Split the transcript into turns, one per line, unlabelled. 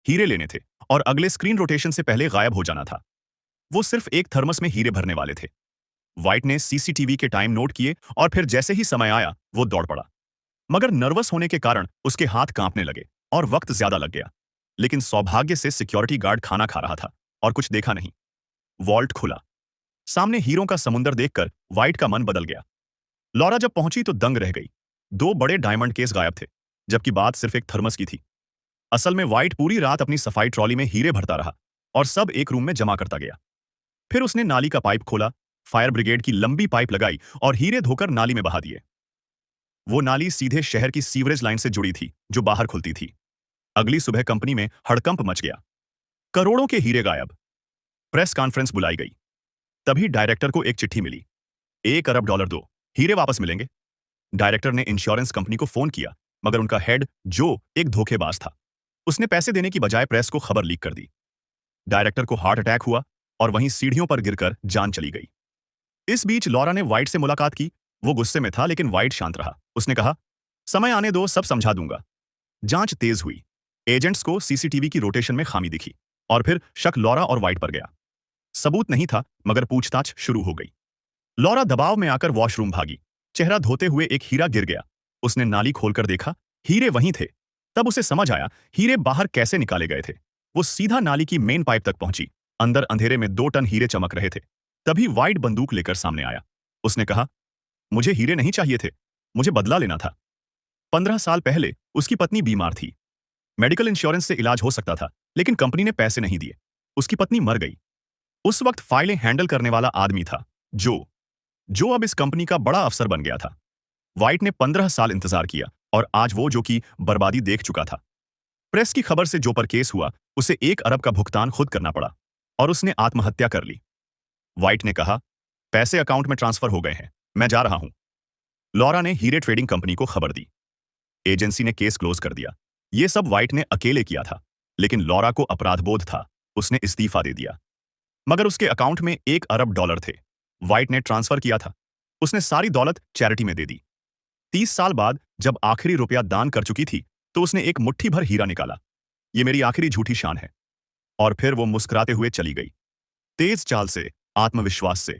हीरे लेने थे और अगले स्क्रीन रोटेशन से पहले गायब हो जाना था। वो सिर्फ एक थर्मस में हीरे भरने वाले थे। व्हाइट ने सीसीटीवी के टाइम नोट किए और फिर जैसे ही समय आया वो दौड़ पड़ा। मगर नर्वस होने के कारण उसके हाथ कांपने लगे और वक्त ज्यादा लग गया। लेकिन सौभाग्य से सिक्योरिटी गार्ड खाना खा रहा था और कुछ देखा नहीं। वॉल्ट खुला। सामने हीरों का समुंदर देखकर व्हाइट का मन बदल गया। लॉरा जब पहुंची तो दंग रह गई। दो बड़े डायमंड केस गायब थे, जबकि बात सिर्फ एक थर्मस की थी। असल में व्हाइट पूरी रात अपनी सफाई ट्रॉली में हीरे भरता रहा और सब एक रूम में जमा करता गया। फिर उसने नाली का पाइप खोला, फायर ब्रिगेड की लंबी पाइप लगाई और हीरे धोकर नाली में बहा दिए। वो नाली सीधे शहर की सीवरेज लाइन से जुड़ी थी, जो बाहर खुलती थी। अगली सुबह कंपनी में हड़कंप मच गया। करोड़ों के हीरे गायब। प्रेस कॉन्फ्रेंस बुलाई गई। तभी डायरेक्टर को एक चिट्ठी मिली। $1 अरब दो, हीरे वापस मिलेंगे। डायरेक्टर ने इंश्योरेंस कंपनी को फोन किया, मगर उनका हेड जो एक धोखेबाज था। उसने पैसे देने की बजाय प्रेस को खबर लीक कर दी। डायरेक्टर को हार्ट अटैक हुआ और वहीं सीढ़ियों पर गिरकर जान चली गई। इस बीच लॉरा ने व्हाइट से मुलाकात की। वो गुस्से में था, लेकिन व्हाइट शांत रहा। उसने कहा, समय आने दो, सब समझा दूंगा। जांच तेज हुई। एजेंट्स को सीसीटीवी की रोटेशन में खामी दिखी और फिर शक लॉरा और व्हाइट पर गया। सबूत नहीं था, मगर पूछताछ शुरू हो गई। लॉरा दबाव में आकर वॉशरूम भागी। चेहरा धोते हुए एक हीरा गिर गया। उसने नाली खोलकर देखा, हीरे वहीं थे। तब उसे समझ आया हीरे बाहर कैसे निकाले गए थे। वो सीधा नाली की मेन पाइप तक पहुंची। अंदर अंधेरे में 2 टन हीरे चमक रहे थे। तभी व्हाइट बंदूक लेकर सामने आया। उसने कहा, मुझे हीरे नहीं चाहिए थे, मुझे बदला लेना था। 15 साल पहले उसकी पत्नी बीमार थी। मेडिकल इंश्योरेंस से इलाज हो सकता था, लेकिन कंपनी ने पैसे नहीं दिए। उसकी पत्नी मर गई। उस वक्त फाइलें हैंडल करने वाला आदमी था जो अब इस कंपनी का बड़ा अफसर बन गया था। व्हाइट ने 15 साल इंतजार किया और आज वो जो की बर्बादी देख चुका था। प्रेस की खबर से जो पर केस हुआ, उसे 1 अरब का भुगतान खुद करना पड़ा और उसने आत्महत्या कर ली। व्हाइट ने कहा, पैसे अकाउंट में ट्रांसफर हो गए हैं, मैं जा रहा हूं। लॉरा ने हीरे ट्रेडिंग कंपनी को खबर दी। एजेंसी ने केस क्लोज कर दिया। यह सब व्हाइट ने अकेले किया था, लेकिन लॉरा को अपराधबोध था। उसने इस्तीफा दे दिया। मगर उसके अकाउंट में $1 अरब थे। व्हाइट ने ट्रांसफर किया था। उसने सारी दौलत चैरिटी में दे दी। 30 साल बाद जब आखिरी रुपया दान कर चुकी थी, तो उसने एक मुट्ठी भर हीरा निकाला। ये मेरी आखिरी झूठी शान है। और फिर वो मुस्कुराते हुए चली गई। तेज चाल से, आत्मविश्वास से।